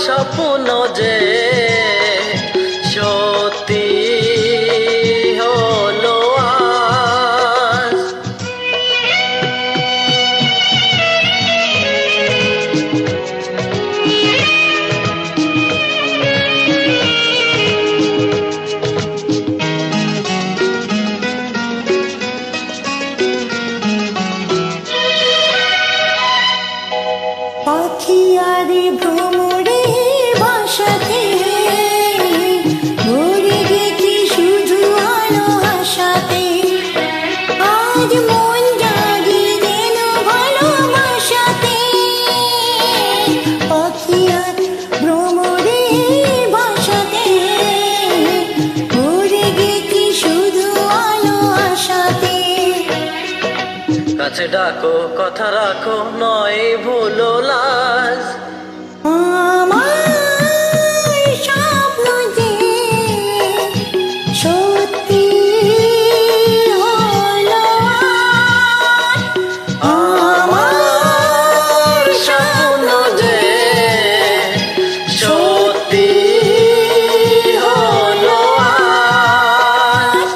স্বপ্ন যে সত্যি হলো আজ। পাখিয়ারে ভ্রমরে ভাষাতে ভরে গেছি শুধু আলো হাসাতে। আজ মন জাগে যেন ভালোবাসাতে। পাখিয়ার ভ্রমরে ভাষাতে ভরে গেছি শুধু আলো হাসাতে। কাছে ডাকো কথা রাখো নয় ভুলো লাজ। আমার স্বপ্ন যে সত্যি হলো আজ। আমার স্বপ্ন যে সত্যি হলো আজ।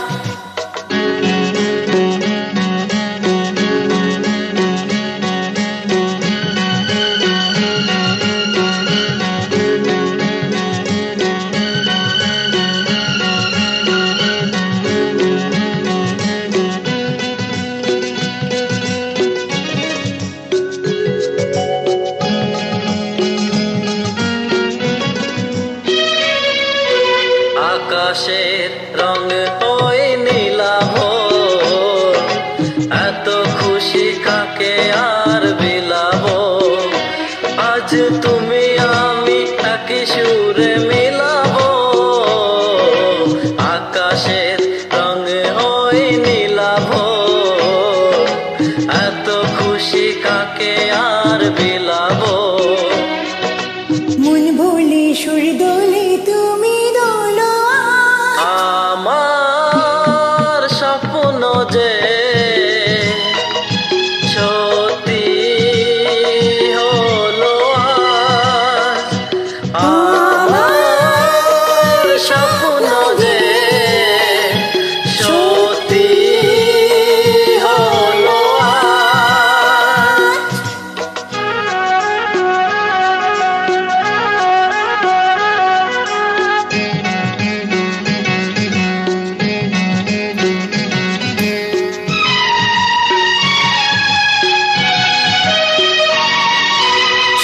আকাশের রং ওই নীলাভ, এত খুশি কাকে আর বিলাব। আজ তুমি আমি একই সুরে মিলাব। আকাশের রং ওই নীলাভ, এত খুশি কাকে আর বিলাব। মন ভুলে সুর দোলে তুমি দোলো আজ। আমার স্বপ্ন যে সত্যি হলো আজ। আমার স্বপ্ন যে সত্যি হলো আজ।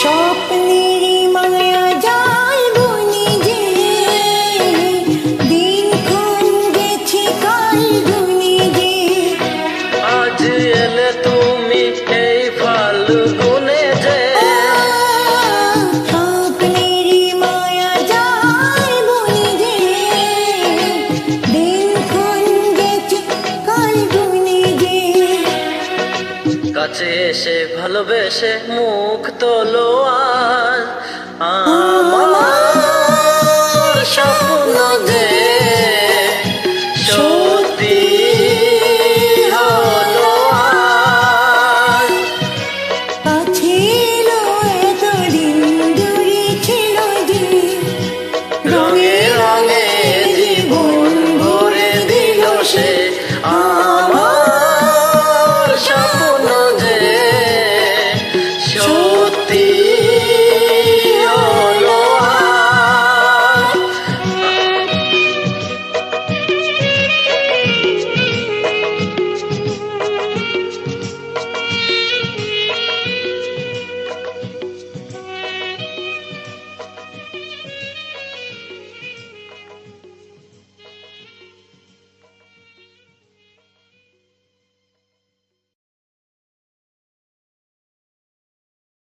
স্বপ্নেরই মায়া জাল বুনি যে দিনক্ষণ গেছে কাল গুনি যে। আজ এলে তুমি এই ফাল্গুনে যে। স্বপ্নেরই মায়া জাল বুনি যে দিনক্ষণ গেছে কাল গুনি যে। কাছে এসে ভালোবেসে মুখ তোলো